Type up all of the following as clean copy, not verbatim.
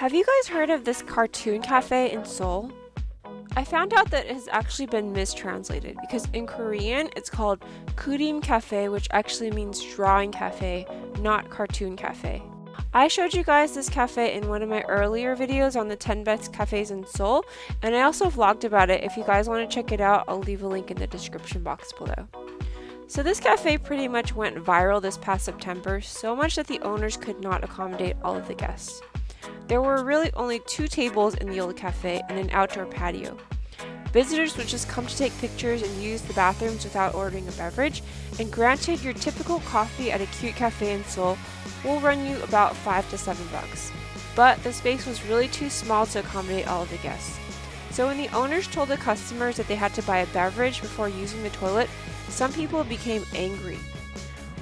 Have you guys heard of this cartoon cafe in Seoul? I found out that it has actually been mistranslated because in Korean it's called Kurim Cafe, which actually means drawing cafe, not cartoon cafe. I showed you guys this cafe in one of my earlier videos on the 10 best cafes in Seoul, and I also vlogged about it. If you guys want to check it out, I'll leave a link in the description box below. So this cafe pretty much went viral this past September, so much that the owners could not accommodate all of the guests. There were really only 2 tables in the old cafe and an outdoor patio. Visitors would just come to take pictures and use the bathrooms without ordering a beverage, and granted, your typical coffee at a cute cafe in Seoul will run you about $5 to $7. But the space was really too small to accommodate all of the guests. So when the owners told the customers that they had to buy a beverage before using the toilet, some people became angry.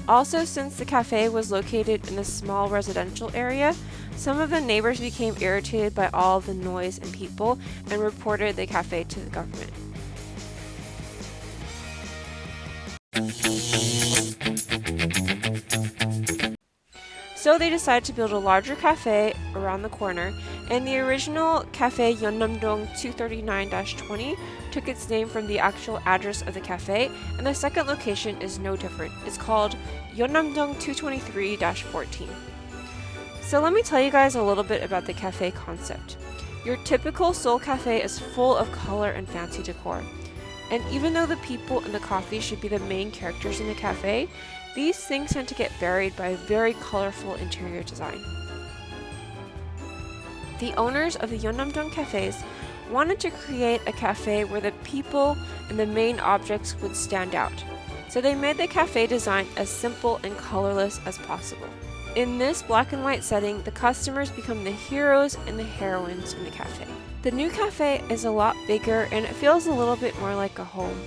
Also, since the cafe was located in a small residential area, some of the neighbors became irritated by all the noise and people and reported the cafe to the government. So they decided to build a larger cafe around the corner, and the original Cafe Yeonnam-dong 223-14 took its name from the actual address of the cafe, and the second location is no different. It's called Yeonnam-dong 223-14. So let me tell you guys a little bit about the cafe concept. Your typical Seoul cafe is full of color and fancy decor. And even though the people and the coffee should be the main characters in the cafe, these things tend to get buried by a very colorful interior design. The owners of the Yeonnam-dong cafes wanted to create a cafe where the people and the main objects would stand out. So they made the cafe design as simple and colorless as possible. In this black and white setting, the customers become the heroes and the heroines in the cafe. The new cafe is a lot bigger and it feels a little bit more like a home.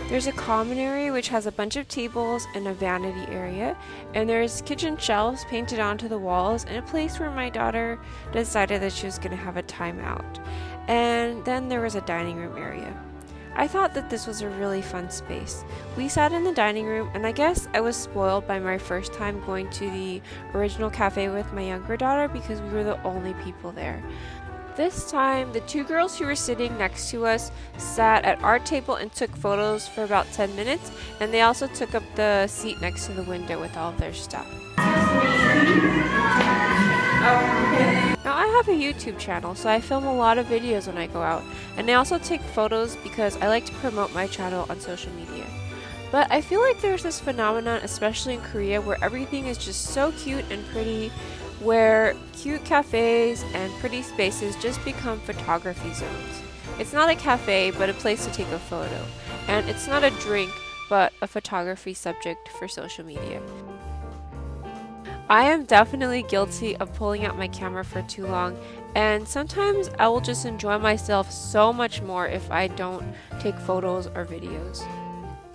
There's a common area which has a bunch of tables and a vanity area, and there's kitchen shelves painted onto the walls and a place where my daughter decided that she was going to have a timeout. And then there was a dining room area. I thought that this was a really fun space. We sat in the dining room, and I guess I was spoiled by my first time going to the original cafe with my younger daughter because we were the only people there. This time, the 2 girls who were sitting next to us sat at our table and took photos for about 10 minutes, and they also took up the seat next to the window with all of their stuff. Now I have a YouTube channel, so I film a lot of videos when I go out, and I also take photos because I like to promote my channel on social media. But I feel like there's this phenomenon, especially in Korea, where everything is just so cute and pretty, where cute cafes and pretty spaces just become photography zones. It's not a cafe, but a place to take a photo. And it's not a drink, but a photography subject for social media. I am definitely guilty of pulling out my camera for too long, and sometimes I will just enjoy myself so much more if I don't take photos or videos.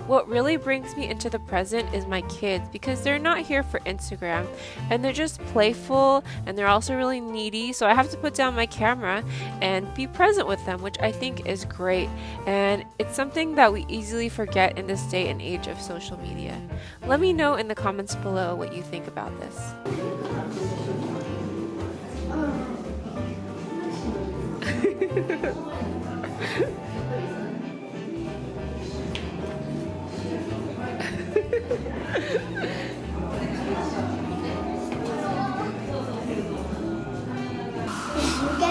What really brings me into the present is my kids, because they're not here for Instagram and they're just playful and they're also really needy, so I have to put down my camera and be present with them, which I think is great, and it's something that we easily forget in this day and age of social media. Let me know in the comments below what you think about this.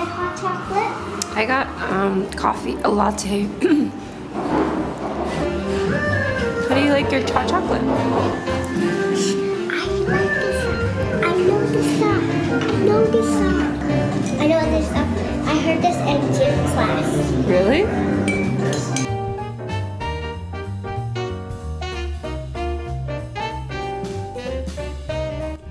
Hot chocolate? I got coffee, a latte. How do you like your hot chocolate? I like this. I know this song. I know this song. I heard this in gym class. Really?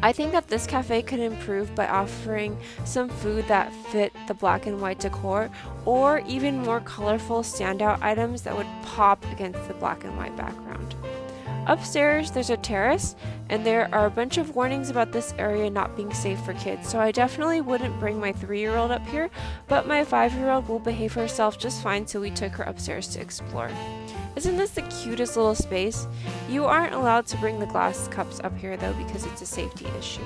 I think that this cafe could improve by offering some food that fit the black and white decor, or even more colorful standout items that would pop against the black and white background. Upstairs, there's a terrace, and there are a bunch of warnings about this area not being safe for kids, so I definitely wouldn't bring my 3-year-old up here, but my 5-year-old will behave herself just fine, so we took her upstairs to explore. Isn't this the cutest little space? You aren't allowed to bring the glass cups up here though because it's a safety issue.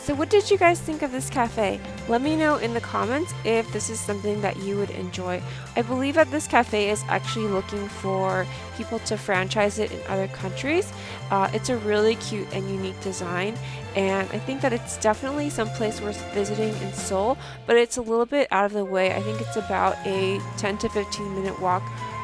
So what did you guys think of this cafe? Let me know in the comments if this is something that you would enjoy. I believe that this cafe is actually looking for people to franchise it in other countries. It's a really cute and unique design, and I think that it's definitely some place worth visiting in Seoul, but it's a little bit out of the way. I think it's about a 10 to 15 minute walk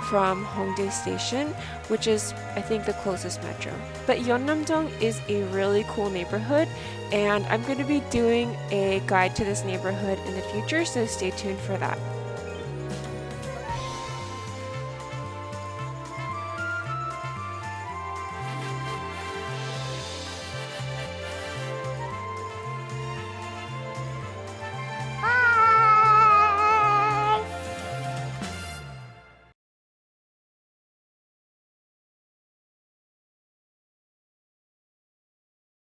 from Hongik Station, which is, I think, the closest metro. But Yeonnam-dong is a really cool neighborhood, and I'm going to be doing a guide to this neighborhood in the future, so stay tuned for that.